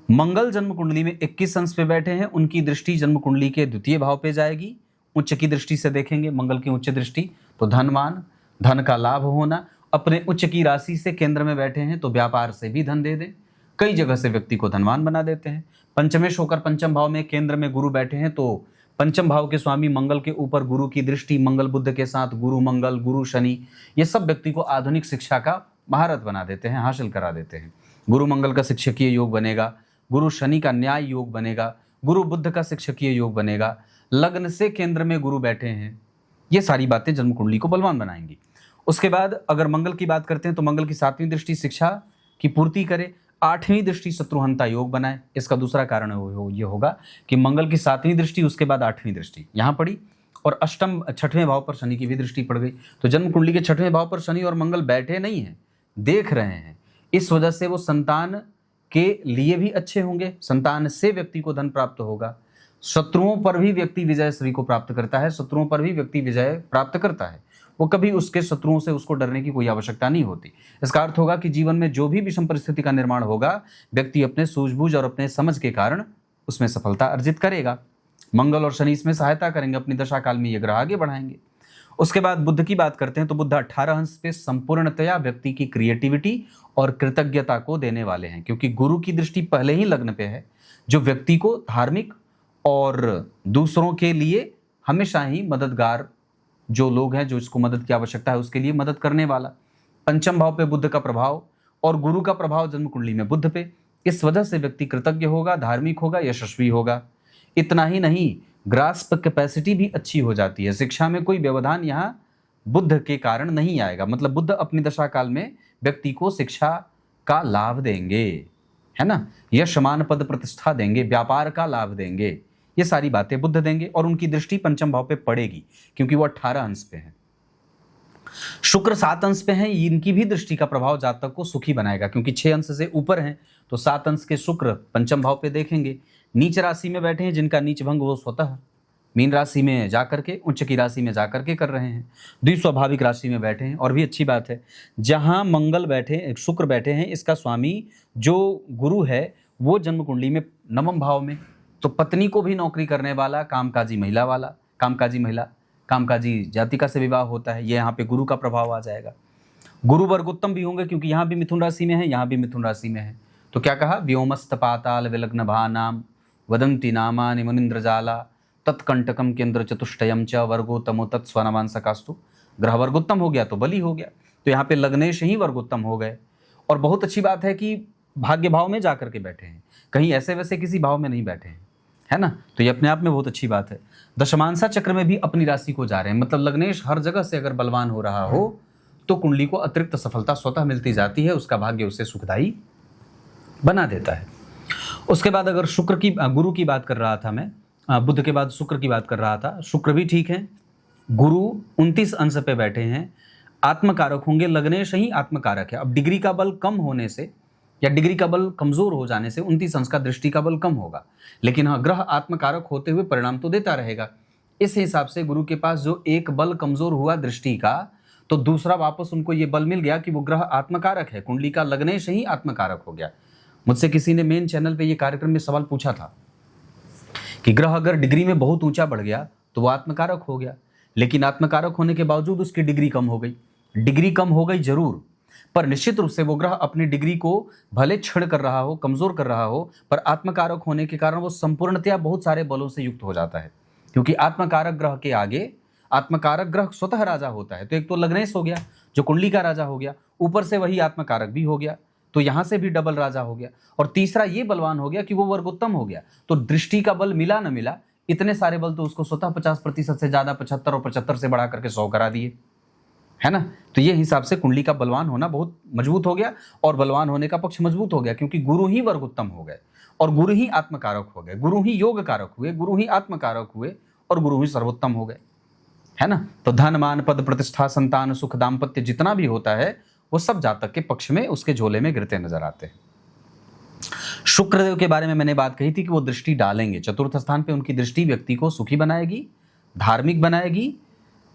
मंगल जन्म कुंडली में 21 अंश पे बैठे हैं, उनकी दृष्टि जन्म कुंडली के द्वितीय भाव पे जाएगी। उच्च की दृष्टि से देखेंगे मंगल की उच्च दृष्टि, तो धनवान, धन का लाभ होना। अपने उच्च की राशि से केंद्र में बैठे हैं तो व्यापार से भी धन दे दें, कई जगह से व्यक्ति को धनवान बना देते हैं। पंचमेश होकर पंचम भाव में केंद्र में गुरु बैठे हैं तो पंचम भाव के स्वामी मंगल के ऊपर गुरु की दृष्टि, मंगल बुध के साथ गुरु मंगल, गुरु शनि, ये सब व्यक्ति को आधुनिक शिक्षा का महारत बना देते हैं, हासिल करा देते हैं। गुरु मंगल का शिक्षकीय योग बनेगा, गुरु शनि का न्याय योग बनेगा, गुरु बुध का शिक्षकीय योग बनेगा, लग्न से केंद्र में गुरु बैठे हैं, ये सारी बातें जन्म कुंडली को बलवान बनाएंगी। उसके बाद अगर मंगल की बात करते हैं तो मंगल की 7वीं दृष्टि शिक्षा की पूर्ति करे, 8वीं दृष्टि शत्रुहंता योग बनाए। इसका दूसरा कारण ये होगा कि मंगल की 7वीं दृष्टि, उसके बाद 8वीं दृष्टि यहाँ पड़ी और अष्टम 6वें भाव पर शनि की भी दृष्टि पड़ गई। तो जन्म कुंडली के 6वें भाव पर शनि और मंगल बैठे नहीं हैं, देख रहे हैं। इस वजह से वो संतान के लिए भी अच्छे होंगे, संतान से व्यक्ति को धन प्राप्त होगा। शत्रुओं पर भी व्यक्ति विजय श्री को प्राप्त करता है, शत्रुओं पर भी व्यक्ति विजय प्राप्त करता है, वो कभी उसके शत्रुओं से उसको डरने की कोई आवश्यकता नहीं होती। इसका अर्थ होगा कि जीवन में जो भी विषम परिस्थिति का निर्माण होगा, व्यक्ति अपने सूझबूझ और अपने समझ के कारण उसमें सफलता अर्जित करेगा। मंगल और शनि इसमें सहायता करेंगे, अपनी दशा काल में ये ग्रह आगे बढ़ाएंगे। उसके बाद बुध की बात करते हैं तो बुध 18 अंश पे संपूर्णतया व्यक्ति की क्रिएटिविटी और कृतज्ञता को देने वाले हैं, क्योंकि गुरु की दृष्टि पहले ही लग्न पे है, जो व्यक्ति को धार्मिक और दूसरों के लिए हमेशा ही मददगार, जो लोग हैं जो इसको मदद की आवश्यकता है उसके लिए मदद करने वाला। पंचम भाव पे बुध का प्रभाव और गुरु का प्रभाव जन्म कुंडली में बुध पे, इस वजह से व्यक्ति कृतज्ञ होगा, धार्मिक होगा, यशस्वी होगा। इतना ही नहीं, ग्रास्प कैपेसिटी भी अच्छी हो जाती है। शिक्षा में कोई व्यवधान यहाँ बुध के कारण नहीं आएगा, मतलब बुध अपनी दशा काल में व्यक्ति को शिक्षा का लाभ देंगे, है ना, यश मान पद प्रतिष्ठा देंगे, व्यापार का लाभ देंगे, ये सारी बातें बुध देंगे। और उनकी दृष्टि पंचम भाव पे पड़ेगी क्योंकि वो 18 अंश पे है। शुक्र 7 अंश पे हैं, इनकी भी दृष्टि का प्रभाव जातक को सुखी बनाएगा, क्योंकि 6 अंश से ऊपर हैं तो 7 अंश के शुक्र पंचम भाव पे देखेंगे। नीच राशि में बैठे हैं, जिनका नीच भंग वो स्वतः मीन राशि में जाकर के, उच्च की राशि में जाकर के कर रहे हैं। द्विस्वाभाविक राशि में बैठे हैं, और भी अच्छी बात है जहां मंगल बैठे, शुक्र बैठे हैं, इसका स्वामी जो गुरु है वो जन्म कुंडली में नवम भाव में, तो पत्नी को भी नौकरी करने वाला, कामकाजी महिला वाला, कामकाजी जातिका से विवाह होता है, ये यहाँ पे गुरु का प्रभाव आ जाएगा। गुरु वर्ग उत्तम भी होंगे क्योंकि यहाँ भी मिथुन राशि में है, यहाँ भी मिथुन राशि में है। तो क्या कहा, व्योमस्त पाताल विलग्न भानाम वदंती नामानि मुनिंद्रजाला तत्कंटकम केंद्र चतुष्टयम च वर्गोत्तमो तत्स्वनवान सकास्तु। ग्रह वर्गोत्तम हो गया तो बली हो गया, तो यहाँ पे लग्नेश ही वर्गोत्तम हो गए। और बहुत अच्छी बात है कि भाग्य भाव में जाकर के बैठे हैं, कहीं ऐसे वैसे किसी भाव में नहीं बैठे हैं, है ना, तो ये अपने आप में बहुत अच्छी बात है। दशमांसा चक्र में भी अपनी राशि को जा रहे हैं, मतलब लग्नेश हर जगह से अगर बलवान हो रहा हो तो कुंडली को अतिरिक्त सफलता स्वतः मिलती जाती है, उसका भाग्य उसे सुखदायी बना देता है। उसके बाद अगर शुक्र की, गुरु की बात कर रहा था मैं, बुध के बाद शुक्र की बात कर रहा था। शुक्र भी ठीक है, गुरु 29 अंश पे बैठे हैं, आत्मकारक होंगे, लग्नेश ही आत्मकारक है। अब डिग्री का बल कम होने से या डिग्री का बल कमजोर हो जाने से 29 अंश का दृष्टि का बल कम होगा, लेकिन हाँ, ग्रह आत्मकारक होते हुए परिणाम तो देता रहेगा। इस हिसाब से गुरु के पास जो एक बल कमजोर हुआ दृष्टि का, तो दूसरा वापस उनको ये बल मिल गया कि वो ग्रह आत्मकारक है, कुंडली का लग्नेश ही आत्मकारक हो गया। मुझसे किसी ने मेन चैनल पे ये कार्यक्रम में सवाल पूछा था कि ग्रह अगर डिग्री में बहुत ऊंचा बढ़ गया तो वो आत्मकारक हो गया, लेकिन आत्मकारक होने के बावजूद उसकी डिग्री कम हो गई। डिग्री कम हो गई जरूर, पर निश्चित रूप से वो ग्रह अपनी डिग्री को भले क्षण कर रहा हो, कमजोर कर रहा हो, पर आत्मकारक होने के कारण वो संपूर्णतया बहुत सारे बलों से युक्त हो जाता है। क्योंकि आत्मकारक ग्रह के आगे आत्मकारक ग्रह स्वतः राजा होता है, तो एक तो लग्नेश हो गया जो कुंडली का राजा हो गया, ऊपर से वही आत्मकारक भी हो गया, तो यहां से भी डबल राजा हो गया। और तीसरा ये बलवान हो गया कि वो वर्गोत्तम हो गया, तो दृष्टि का बल मिला न मिला, इतने सारे बल तो उसको स्वतः 50% से ज्यादा 75 और 75 से बढ़ा करके 100 करा दिए, है ना। तो ये हिसाब से कुंडली का बलवान होना बहुत मजबूत हो गया, और बलवान होने का पक्ष मजबूत हो गया क्योंकि गुरु ही वर्गोत्तम हो गए, और गुरु ही आत्मकारक हो गए, गुरु ही योग कारक हुए, गुरु ही आत्मकारक हुए, और गुरु ही सर्वोत्तम हो गए, है ना। तो धन मान पद प्रतिष्ठा संतान सुख दाम्पत्य जितना भी होता है वो सब जातक के पक्ष में उसके झोले में गिरते नजर आते हैं। शुक्रदेव के बारे में मैंने बात कही थी कि वो दृष्टि डालेंगे चतुर्थ स्थान पे, उनकी दृष्टि व्यक्ति को सुखी बनाएगी, धार्मिक बनाएगी,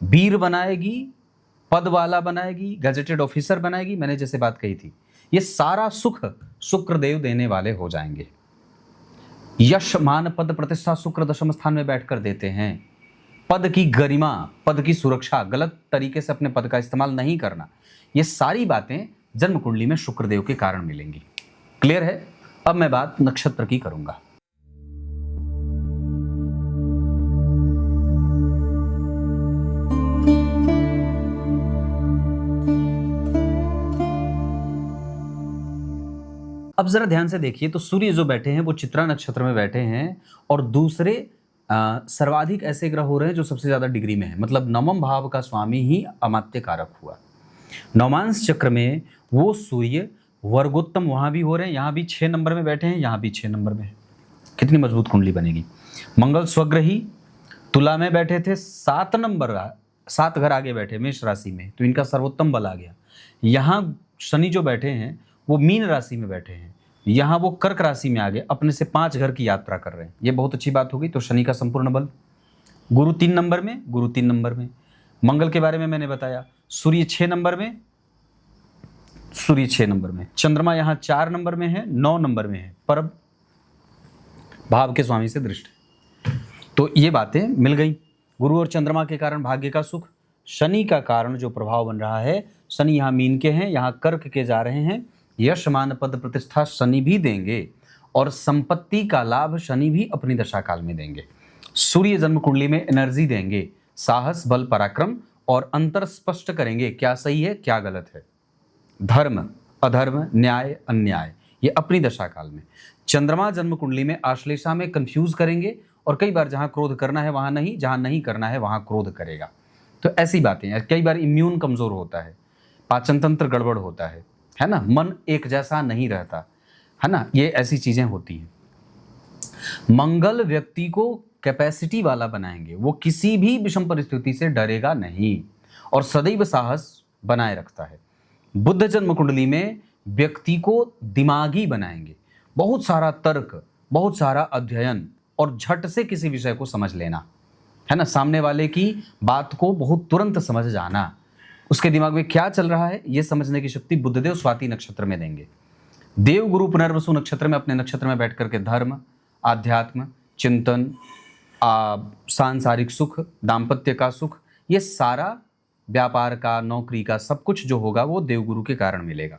वीर बनाएगी, पद वाला बनाएगी, गजेटेड ऑफिसर बनाएगी। मैंने जैसे बात कही थी ये सारा सुख शुक्रदेव देने वाले हो जाएंगे। यश मान पद प्रतिष्ठा शुक्र दशम स्थान में बैठकर देते हैं। पद की गरिमा, पद की सुरक्षा, गलत तरीके से अपने पद का इस्तेमाल नहीं करना, ये सारी बातें जन्म कुंडली में शुक्रदेव के कारण मिलेंगी। क्लियर है? अब मैं बात नक्षत्र की करूंगा। अब जरा ध्यान से देखिए, तो सूर्य जो बैठे हैं वो चित्रा नक्षत्र में बैठे हैं और दूसरे सर्वाधिक ऐसे ग्रह हो रहे हैं जो सबसे ज्यादा डिग्री में है, मतलब नवम भाव का स्वामी ही अमात्य कारक हुआ। नवमांश चक्र में वो सूर्य वर्गोत्तम वहां भी हो रहे हैं, यहां भी 6 नंबर में बैठे हैं, यहां भी 6 नंबर में है। कितनी मजबूत कुंडली बनेगी। मंगल स्वग्रही तुला में बैठे थे, 7 नंबर 7 घर आगे बैठे मेष राशि में, तो इनका सर्वोत्तम बल आ गया। यहाँ शनि जो बैठे हैं वो मीन राशि में बैठे हैं, यहाँ वो कर्क राशि में आ गए, अपने से 5 घर की यात्रा कर रहे हैं, ये बहुत अच्छी बात होगी। तो शनि का संपूर्ण बल। गुरु 3 नंबर में, गुरु 3 नंबर में। मंगल के बारे में मैंने बताया, सूर्य 6 नंबर में, सूर्य 6 नंबर में। चंद्रमा यहाँ 4 नंबर में है, 9 नंबर में है, पर भाव के स्वामी से दृष्ट है। तो ये बातें मिल गई। गुरु और चंद्रमा के कारण भाग्य का सुख, शनि का कारण जो प्रभाव बन रहा है, शनि यहाँ मीन के हैं, यहाँ कर्क के जा रहे हैं, यश मान पद प्रतिष्ठा शनि भी देंगे और संपत्ति का लाभ शनि भी अपनी दशा काल में देंगे। सूर्य जन्म कुंडली में एनर्जी देंगे, साहस बल पराक्रम और अंतर स्पष्ट करेंगे, क्या सही है क्या गलत है, धर्म अधर्म न्याय अन्याय, ये अपनी दशा काल में। चंद्रमा जन्म कुंडली में आश्लेषा में कंफ्यूज करेंगे और कई बार जहां क्रोध करना है वहां नहीं, जहां नहीं करना है वहां क्रोध करेगा। तो ऐसी बातें हैं। कई बार इम्यून कमजोर होता है, पाचन तंत्र गड़बड़ होता है ना, मन एक जैसा नहीं रहता है ना, ये ऐसी चीजें होती हैं। मंगल व्यक्ति को कैपेसिटी वाला बनाएंगे, वो किसी भी विषम परिस्थिति से डरेगा नहीं और सदैव साहस बनाए रखता है। बुध जन्म कुंडली में व्यक्ति को दिमागी बनाएंगे, बहुत सारा तर्क, बहुत सारा अध्ययन और झट से किसी विषय को समझ लेना, है ना, सामने वाले की बात को बहुत तुरंत समझ जाना, उसके दिमाग में क्या चल रहा है ये समझने की शक्ति बुधदेव स्वाति नक्षत्र में देंगे। देव गुरु पुनर्वसु नक्षत्र में अपने नक्षत्र में बैठ करके धर्म, आध्यात्म, चिंतन, सांसारिक सुख, दाम्पत्य का सुख, ये सारा व्यापार का, नौकरी का, सब कुछ जो होगा वो देवगुरु के कारण मिलेगा।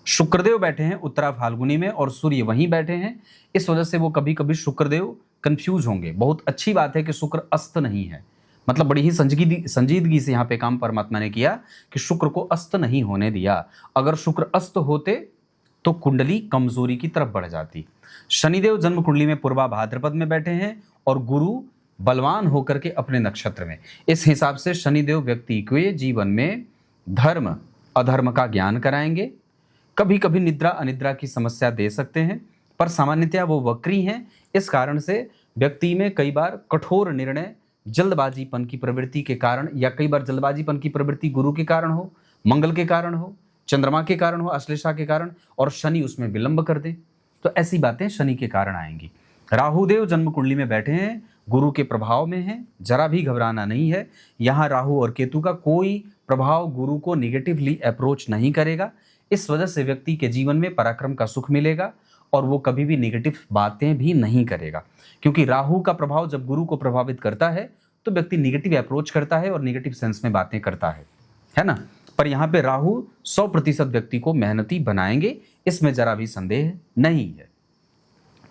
शुक्रदेव बैठे हैं उत्तरा फाल्गुनी में और सूर्य वहीं बैठे हैं, इस वजह से वो कभी कभी शुक्रदेव कंफ्यूज होंगे। बहुत अच्छी बात है कि शुक्र अस्त नहीं है, मतलब बड़ी ही संजीदगी से यहाँ पे काम परमात्मा ने किया कि शुक्र को अस्त नहीं होने दिया। अगर शुक्र अस्त होते तो कुंडली कमजोरी की तरफ बढ़ जाती। शनिदेव जन्म कुंडली में पूर्वा भाद्रपद में बैठे हैं और गुरु बलवान होकर के अपने नक्षत्र में। इस हिसाब से शनिदेव व्यक्ति के जीवन में धर्म अधर्म का ज्ञान कराएंगे। कभी कभी निद्रा अनिद्रा की समस्या दे सकते हैं, पर सामान्यतया वो वक्री हैं, इस कारण से व्यक्ति में कई बार कठोर निर्णय, जल्दबाजीपन की प्रवृत्ति के कारण, या कई बार जल्दबाजीपन की प्रवृत्ति गुरु के कारण हो, मंगल के कारण हो, चंद्रमा के कारण हो, अश्लेषा के कारण, और शनि उसमें विलंब कर दे, तो ऐसी बातें शनि के कारण आएंगी। राहुदेव जन्म कुंडली में बैठे हैं, गुरु के प्रभाव में हैं, जरा भी घबराना नहीं है। यहाँ राहु और केतु का कोई प्रभाव गुरु को निगेटिवली अप्रोच नहीं करेगा, इस वजह से व्यक्ति के जीवन में पराक्रम का सुख मिलेगा और वो कभी भी नेगेटिव बातें भी नहीं करेगा, क्योंकि राहु का प्रभाव जब गुरु को प्रभावित करता है तो व्यक्ति नेगेटिव अप्रोच करता है और नेगेटिव सेंस में बातें करता है ना। पर यहाँ पे राहु 100% व्यक्ति को मेहनती बनाएंगे, इसमें जरा भी संदेह नहीं है।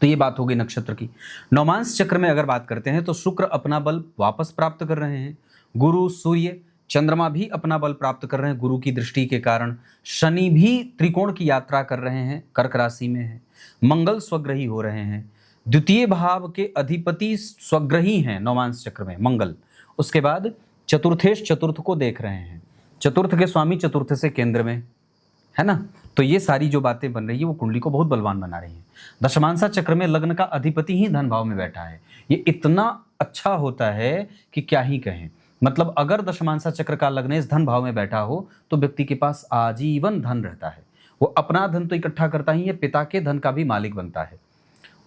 तो ये बात हो गई नक्षत्र की। नवमांश चक्र में अगर बात करते हैं तो शुक्र अपना बल वापस प्राप्त कर रहे हैं, गुरु सूर्य चंद्रमा भी अपना बल प्राप्त कर रहे हैं गुरु की दृष्टि के कारण, शनि भी त्रिकोण की यात्रा कर रहे हैं, कर्क राशि में है, मंगल स्वग्रही हो रहे हैं, द्वितीय भाव के अधिपति स्वग्रही हैं नवमांश चक्र में मंगल, उसके बाद चतुर्थेश चतुर्थ को देख रहे हैं, चतुर्थ के स्वामी चतुर्थ से केंद्र में, है ना। तो ये सारी जो बातें बन रही है वो कुंडली को बहुत बलवान बना रही है। दशमांशा चक्र में लग्न का अधिपति ही धन भाव में बैठा है, ये इतना अच्छा होता है कि क्या ही कहें। मतलब अगर दशमांशा चक्र का लग्न इस धन भाव में बैठा हो तो व्यक्ति के पास आजीवन धन रहता है, वो अपना धन तो इकट्ठा करता ही है, पिता के धन का भी मालिक बनता है।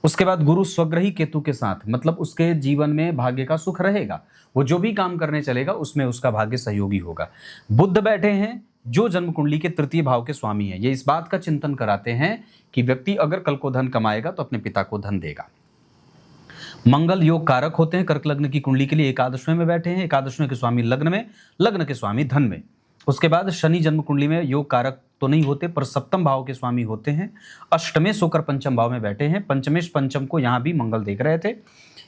उसके बाद गुरु स्वग्रही केतु के साथ, मतलब उसके जीवन में भाग्य का सुख रहेगा, वो जो भी काम करने चलेगा उसमें उसका भाग्य सहयोगी होगा। बुध बैठे हैं जो जन्म कुंडली के तृतीय भाव के स्वामी है। ये इस बात का चिंतन कराते हैं कि व्यक्ति अगर कल को धन कमाएगा तो अपने पिता को धन देगा। मंगल योग कारक होते हैं। कर्क लग्न की कुंडली के लिए एकादशवें में बैठे हैं। एकादशवें के स्वामी लग्न में, लग्न के स्वामी धन में। उसके बाद शनि जन्म कुंडली में योग कारक तो नहीं होते, पर सप्तम भाव के स्वामी होते हैं। अष्टमें शुक्र पंचम भाव में बैठे हैं। पंचमेश पंचम को यहां भी मंगल देख रहे थे।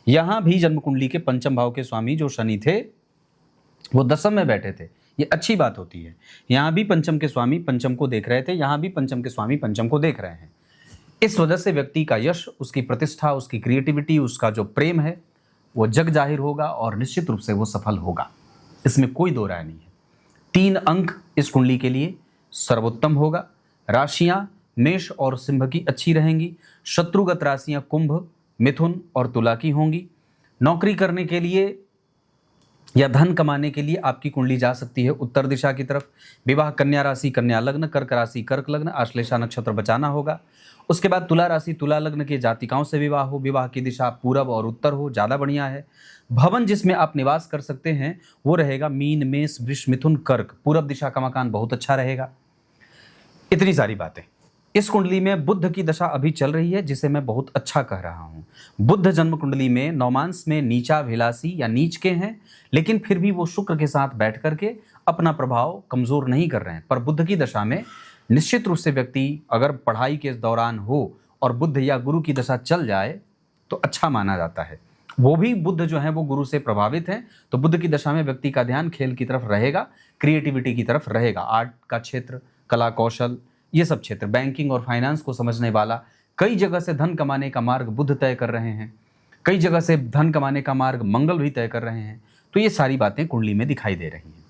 यहां भी जन्म कुंडली के पंचम भाव के स्वामी जो शनि थे वो दसम में बैठे थे। ये अच्छी बात होती है। यहां भी पंचम के स्वामी पंचम को देख रहे थे, यहां भी पंचम के स्वामी पंचम को देख रहे हैं। इस वजह से व्यक्ति का यश, उसकी प्रतिष्ठा, उसकी क्रिएटिविटी, उसका जो प्रेम है वो जग जाहिर होगा और निश्चित रूप से वो सफल होगा। इसमें कोई दो राय नहीं है। 3 अंक इस कुंडली के लिए सर्वोत्तम होगा। राशियां मेष और सिंह की अच्छी रहेंगी। शत्रुगत राशियां कुंभ, मिथुन और तुला की होंगी। नौकरी करने के लिए या धन कमाने के लिए आपकी कुंडली जा सकती है उत्तर दिशा की तरफ। विवाह कन्या राशि कन्या लग्न, कर्क राशि कर्क लग्न, आश्लेषा नक्षत्र बचाना होगा। उसके बाद तुला राशि तुला लग्न के जातिकाओं से विवाह हो। विवाह की दिशा पूरब और उत्तर हो, ज़्यादा बढ़िया है। भवन जिसमें आप निवास कर सकते हैं वो रहेगा मीन, मेष, वृष, मिथुन, कर्क। पूरब दिशा का मकान बहुत अच्छा रहेगा। इतनी सारी बातें। इस कुंडली में बुध की दशा अभी चल रही है, जिसे मैं बहुत अच्छा कह रहा हूँ। बुध जन्म कुंडली में नौमांस में नीचाभिलाषी या नीच के हैं, लेकिन फिर भी वो शुक्र के साथ बैठ करके अपना प्रभाव कमजोर नहीं कर रहे हैं। पर बुध की दशा में निश्चित रूप से व्यक्ति अगर पढ़ाई के दौरान हो और बुध या गुरु की दशा चल जाए तो अच्छा माना जाता है। वो भी बुध जो है वो गुरु से प्रभावित है, तो बुध की दशा में व्यक्ति का ध्यान खेल की तरफ रहेगा, क्रिएटिविटी की तरफ रहेगा। आर्ट का क्षेत्र, कला कौशल, ये सब क्षेत्र, बैंकिंग और फाइनेंस को समझने वाला। कई जगह से धन कमाने का मार्ग बुध तय कर रहे हैं, कई जगह से धन कमाने का मार्ग मंगल भी तय कर रहे हैं। तो ये सारी बातें कुंडली में दिखाई दे रही हैं।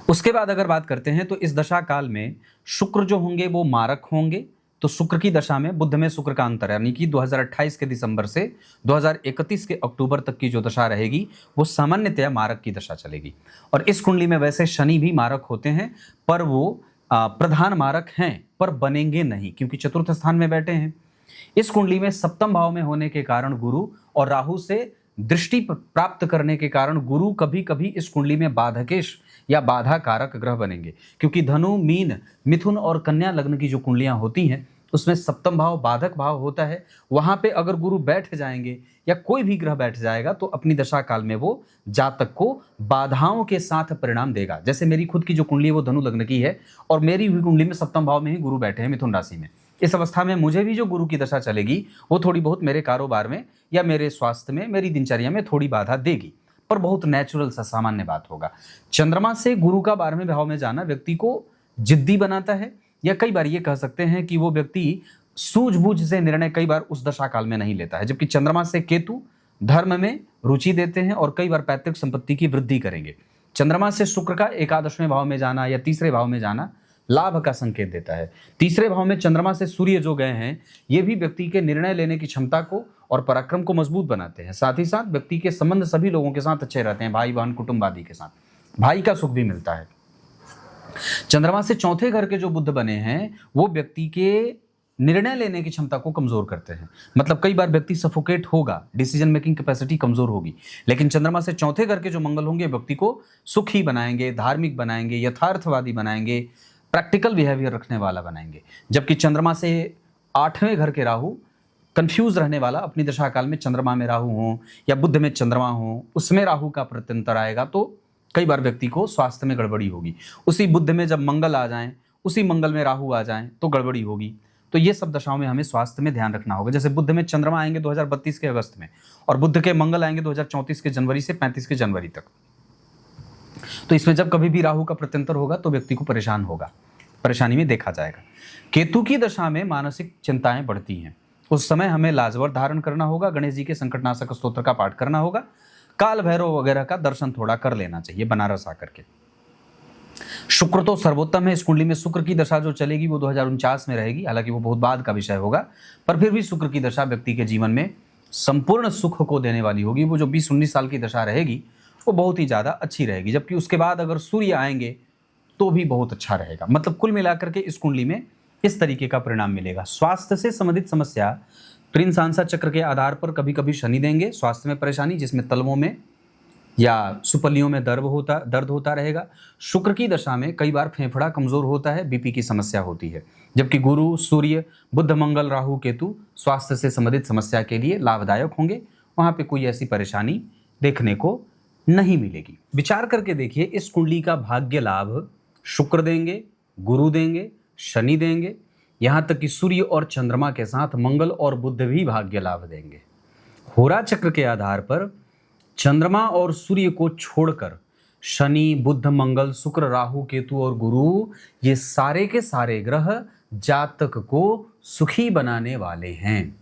उसके बाद अगर बात करते हैं तो इस दशा काल में शुक्र जो होंगे वो मारक होंगे। तो शुक्र की दशा में बुध में शुक्र का अंतर, यानी कि 2028 के दिसंबर से 2031 के अक्टूबर तक की जो दशा रहेगी वो सामान्यतया मारक की दशा चलेगी। और इस कुंडली में वैसे शनि भी मारक होते हैं, पर वो प्रधान मारक हैं, पर बनेंगे नहीं क्योंकि चतुर्थ स्थान में बैठे हैं। इस कुंडली में सप्तम भाव में होने के कारण गुरु और राहु से दृष्टि प्राप्त करने के कारण गुरु कभी कभी इस कुंडली में बाधकेश या बाधा कारक ग्रह बनेंगे, क्योंकि धनु, मीन, मिथुन और कन्या लग्न की जो कुंडलियां होती हैं उसमें सप्तम भाव बाधक भाव होता है। वहां पे अगर गुरु बैठ जाएंगे या कोई भी ग्रह बैठ जाएगा तो अपनी दशा काल में वो जातक को बाधाओं के साथ परिणाम देगा। जैसे मेरी खुद की जो कुंडली है वो धनु लग्न की है और मेरी हुई कुंडली में सप्तम भाव में ही गुरु बैठे हैं मिथुन राशि में। इस अवस्था में मुझे भी जो गुरु की दशा चलेगी वो थोड़ी बहुत मेरे कारोबार में या मेरे स्वास्थ्य में, मेरी दिनचर्या में थोड़ी बाधा देगी, पर बहुत नेचुरल सा सामान्य बात होगा। चंद्रमा से गुरु का 12वें भाव में जाना व्यक्ति को जिद्दी बनाता है, या कई बार ये कह सकते हैं कि वो व्यक्ति सूझबूझ से निर्णय कई बार उस दशा काल में नहीं लेता है। जबकि चंद्रमा से केतु धर्म में रुचि देते हैं और कई बार पैतृक संपत्ति की वृद्धि करेंगे। चंद्रमा से शुक्र का 11वें भाव में जाना या तीसरे भाव में जाना लाभ का संकेत देता है। तीसरे भाव में चंद्रमा से सूर्य जो गए हैं ये भी व्यक्ति के निर्णय लेने की क्षमता को और पराक्रम को मजबूत बनाते हैं। साथ ही साथ व्यक्ति के संबंध सभी लोगों के साथ अच्छे रहते हैं, भाई बहन कुटुंब आदि के साथ। भाई का सुख भी मिलता है। चंद्रमा से चौथे घर के जो बुध बने हैं वो व्यक्ति के निर्णय लेने की क्षमता को कमजोर करते हैं। मतलब कई बार व्यक्ति सफोकेट होगा, डिसीजन मेकिंग कैपेसिटी कमजोर होगी, लेकिन चंद्रमा से चौथे घर के जो मंगल होंगे व्यक्ति को सुखी बनाएंगे, धार्मिक बनाएंगे, यथार्थवादी बनाएंगे, प्रैक्टिकल बिहेवियर रखने वाला बनाएंगे। जबकि चंद्रमा से 8वें घर के राहु कंफ्यूज रहने वाला, अपनी दशा काल में चंद्रमा में राहु हो या बुध में चंद्रमा हो, उसमें राहु का प्रत्यंतर आएगा तो कई बार व्यक्ति को स्वास्थ्य में गड़बड़ी होगी। उसी बुध में जब मंगल आ जाएं, उसी मंगल में राहु आ जाएं तो गड़बड़ी होगी। तो ये सब दशाओं में हमें स्वास्थ्य में ध्यान रखना होगा। जैसे बुध में चंद्रमा आएंगे 2032 के अगस्त में और बुध के मंगल आएंगे 2034 के जनवरी से 35 के जनवरी तक। तो इसमें जब कभी भी राहु का प्रत्यंतर होगा तो व्यक्ति को परेशान होगा, परेशानी में देखा जाएगा। केतु की दशा में मानसिक चिंताएं बढ़ती हैं, उस समय हमें लाजवर धारण करना होगा, गणेश जी के संकटनाशक स्तोत्र का पाठ करना होगा, काल भैरव वगैरह का दर्शन थोड़ा कर लेना चाहिए बनारस आकर के। शुक्र तो सर्वोत्तम है। इस कुंडली में शुक्र की दशा जो चलेगी वो 2049 में रहेगी, हालांकि वो बहुत बाद का विषय होगा, पर फिर भी शुक्र की दशा व्यक्ति के जीवन में संपूर्ण सुख को देने वाली होगी। वो जो 20-19 साल की दशा रहेगी वो बहुत ही ज़्यादा अच्छी रहेगी। जबकि उसके बाद अगर सूर्य आएंगे तो भी बहुत अच्छा रहेगा। मतलब कुल मिलाकर के इस कुंडली में इस तरीके का परिणाम मिलेगा। स्वास्थ्य से संबंधित समस्या त्रिन सांसा चक्र के आधार पर कभी कभी शनि देंगे, स्वास्थ्य में परेशानी जिसमें तलवों में या सुपलियों में दर्द होता रहेगा। शुक्र की दशा में कई बार फेफड़ा कमजोर होता है, बीपी की समस्या होती है। जबकि गुरु, सूर्य, बुध, मंगल, राहु, केतु स्वास्थ्य से संबंधित समस्या के लिए लाभदायक होंगे। वहां पे कोई ऐसी परेशानी देखने को नहीं मिलेगी। विचार करके देखिए, इस कुंडली का भाग्य लाभ शुक्र देंगे, गुरु देंगे, शनि देंगे, यहां तक कि सूर्य और चंद्रमा के साथ मंगल और बुध भी भाग्य लाभ देंगे। होरा चक्र के आधार पर चंद्रमा और सूर्य को छोड़कर शनि, बुध, मंगल, शुक्र, राहु, केतु और गुरु, ये सारे के सारे ग्रह जातक को सुखी बनाने वाले हैं।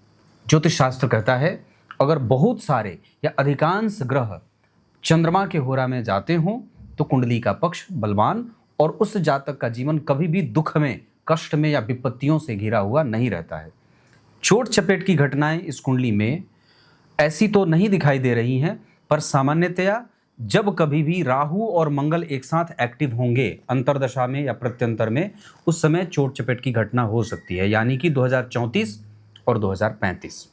ज्योतिष शास्त्र कहता है, अगर बहुत सारे या अधिकांश ग्रह चंद्रमा के होरा में जाते हों तो कुंडली का पक्ष बलवान और उस जातक का जीवन कभी भी दुख में, कष्ट में या विपत्तियों से घिरा हुआ नहीं रहता है। चोट चपेट की घटनाएं इस कुंडली में ऐसी तो नहीं दिखाई दे रही हैं, पर सामान्यतया जब कभी भी राहु और मंगल एक साथ एक्टिव होंगे अंतरदशा में या प्रत्यंतर में, उस समय चोट चपेट की घटना हो सकती है, यानी कि 2034 और 2035।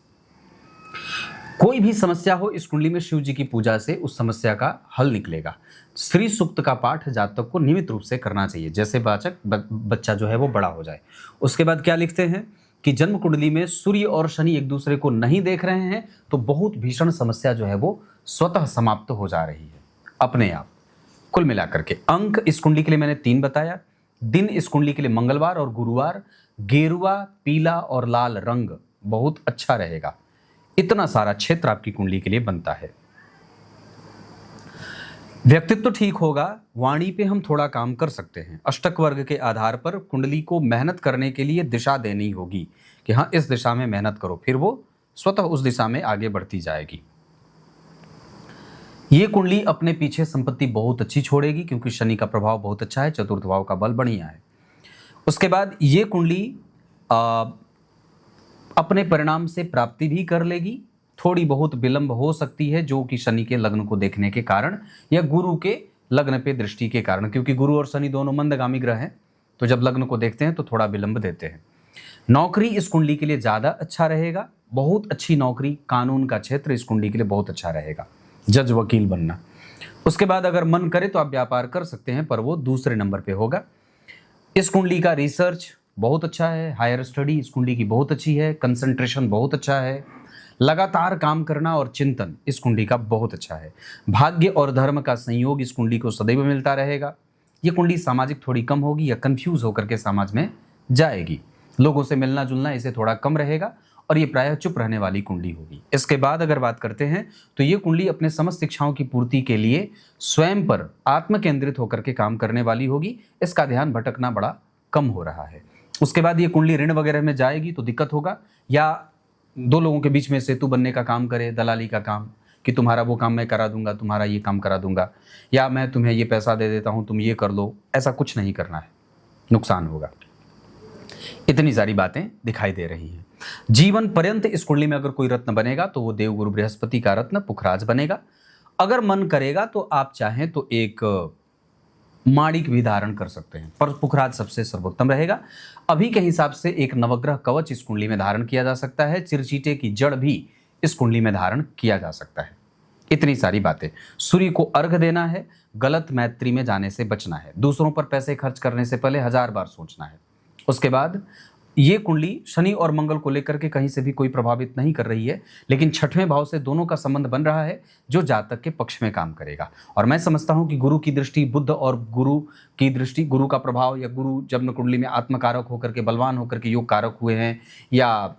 कोई भी समस्या हो, इस कुंडली में शिव जी की पूजा से उस समस्या का हल निकलेगा। श्री सूक्त का पाठ जातक को नियमित रूप से करना चाहिए, जैसे बच्चा जो है वो बड़ा हो जाए। उसके बाद क्या लिखते हैं कि जन्म कुंडली में सूर्य और शनि एक दूसरे को नहीं देख रहे हैं तो बहुत भीषण समस्या जो है वो स्वतः समाप्त हो जा रही है अपने आप। कुल मिलाकर के अंक इस कुंडली के लिए मैंने 3 बताया। दिन इस कुंडली के लिए मंगलवार और गुरुवार गेरुआ, पीला और लाल रंग बहुत अच्छा रहेगा। इतना सारा क्षेत्र आपकी कुंडली के लिए बनता है। व्यक्तित्व ठीक होगा, वाणी पे हम थोड़ा काम कर सकते हैं। अष्टक वर्ग के आधार पर कुंडली को मेहनत करने के लिए दिशा देनी होगी कि हाँ, इस दिशा में मेहनत करो, फिर वो स्वतः उस दिशा में आगे बढ़ती जाएगी। ये कुंडली अपने पीछे संपत्ति बहुत अच्छी छोड़ेगी, क्योंकि शनि का प्रभाव बहुत अच्छा है, चतुर्थ भाव का बल बढ़िया है। उसके बाद ये कुंडली अपने परिणाम से प्राप्ति भी कर लेगी। थोड़ी बहुत विलंब हो सकती है, जो कि शनि के लग्न को देखने के कारण या गुरु के लग्न पे दृष्टि के कारण, क्योंकि गुरु और शनि दोनों मंदगामी ग्रह हैं, तो जब लग्न को देखते हैं तो थोड़ा विलंब देते हैं। नौकरी इस कुंडली के लिए ज़्यादा अच्छा रहेगा, बहुत अच्छी नौकरी, कानून का क्षेत्र इस कुंडली के लिए बहुत अच्छा रहेगा, जज वकील बनना। उसके बाद अगर मन करे तो आप व्यापार कर सकते हैं, पर वो दूसरे नंबर पे होगा। इस कुंडली का रिसर्च बहुत अच्छा है, हायर स्टडी इस कुंडली की बहुत अच्छी है, कंसंट्रेशन बहुत अच्छा है, लगातार काम करना और चिंतन इस कुंडली का बहुत अच्छा है। भाग्य और धर्म का संयोग इस कुंडली को सदैव मिलता रहेगा। ये कुंडली सामाजिक थोड़ी कम होगी या कंफ्यूज होकर के समाज में जाएगी, लोगों से मिलना जुलना इसे थोड़ा कम रहेगा और ये प्रायः चुप रहने वाली कुंडली होगी। इसके बाद अगर बात करते हैं तो ये कुंडली अपने समस्त इच्छाओं की पूर्ति के लिए स्वयं पर आत्म केंद्रित होकर के काम करने वाली होगी। इसका ध्यान भटकना बड़ा कम हो रहा है। उसके बाद ये कुंडली ऋण वगैरह में जाएगी तो दिक्कत होगा, या 2 लोगों के बीच में सेतु बनने का काम करे, दलाली का काम, कि तुम्हारा वो काम मैं करा दूंगा, तुम्हारा ये काम करा दूंगा, या मैं तुम्हें ये पैसा दे देता हूं, तुम ये कर लो। ऐसा कुछ नहीं करना है, नुकसान होगा। इतनी सारी बातें दिखाई दे रही हैं। जीवन पर्यंत इस कुंडली में अगर कोई रत्न बनेगा तो वो देवगुरु बृहस्पति का रत्न पुखराज बनेगा। अगर मन करेगा तो आप चाहें तो एक माणिक भी धारण कर सकते हैं, पर पुखराज सबसे सर्वोत्तम रहेगा। अभी के हिसाब से एक नवग्रह कवच इस कुंडली में धारण किया जा सकता है। चिरचीटे की जड़ भी इस कुंडली में धारण किया जा सकता है। इतनी सारी बातें। सूर्य को अर्घ देना है, गलत मैत्री में जाने से बचना है, दूसरों पर पैसे खर्च करने से पहले 1000 बार सोचना है। उसके बाद ये कुंडली शनि और मंगल को लेकर के कहीं से भी कोई प्रभावित नहीं कर रही है, लेकिन 6वें भाव से दोनों का संबंध बन रहा है, जो जातक के पक्ष में काम करेगा। और मैं समझता हूं कि गुरु की दृष्टि, बुध और गुरु की दृष्टि, गुरु का प्रभाव या गुरु जन्म कुंडली में आत्मकारक होकर के, बलवान होकर के योग कारक हुए हैं या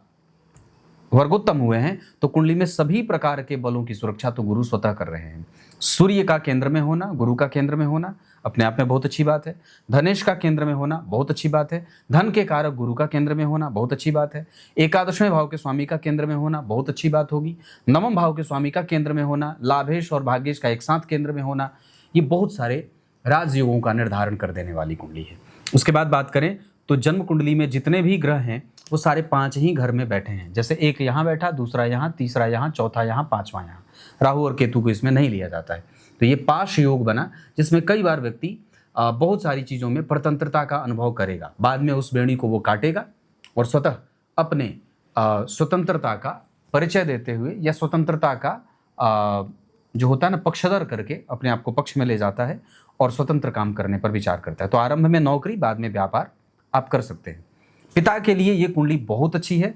वर्गोत्तम हुए हैं, तो कुंडली में सभी प्रकार के बलों की सुरक्षा तो गुरु स्वतः कर रहे हैं। सूर्य का केंद्र में होना, गुरु का केंद्र में होना अपने आप में बहुत अच्छी बात है। धनेश का केंद्र में होना बहुत अच्छी बात है। धन के कारक गुरु का केंद्र में होना बहुत अच्छी बात है। एकादशवें भाव के स्वामी का केंद्र में होना बहुत अच्छी बात होगी। नवम भाव के स्वामी का केंद्र में होना, लाभेश और भाग्येश का एक साथ केंद्र में होना, ये बहुत सारे राजयोगों का निर्धारण कर देने वाली कुंडली है। उसके बाद बात करें तो जन्म कुंडली में जितने भी ग्रह हैं वो सारे 5 ही घर में बैठे हैं। जैसे एक यहाँ बैठा, दूसरा यहाँ, तीसरा यहाँ, चौथा यहाँ, 5वां यहाँ। राहु और केतु को इसमें नहीं लिया जाता है। तो ये पाश योग बना, जिसमें कई बार व्यक्ति बहुत सारी चीज़ों में स्वतंत्रता का अनुभव करेगा, बाद में उस बेड़ी को वो काटेगा और स्वतः अपने स्वतंत्रता का परिचय देते हुए या स्वतंत्रता का जो होता है ना, पक्षधर करके अपने आप को पक्ष में ले जाता है और स्वतंत्र काम करने पर विचार करता है। तो आरंभ में नौकरी, बाद में व्यापार आप कर सकते हैं। पिता के लिए ये कुंडली बहुत अच्छी है।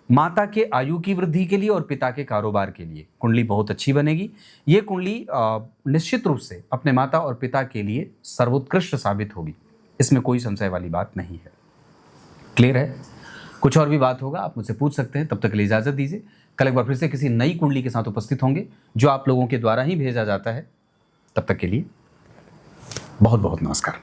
माता के आयु की वृद्धि के लिए और पिता के कारोबार के लिए कुंडली बहुत अच्छी बनेगी। ये कुंडली निश्चित रूप से अपने माता और पिता के लिए सर्वोत्कृष्ट साबित होगी, इसमें कोई संशय वाली बात नहीं है। क्लियर है? कुछ और भी बात होगा आप मुझसे पूछ सकते हैं। तब तक के लिए इजाजत दीजिए। कल एक बार फिर से किसी नई कुंडली के साथ उपस्थित होंगे जो आप लोगों के द्वारा ही भेजा जाता है। तब तक के लिए बहुत बहुत नमस्कार।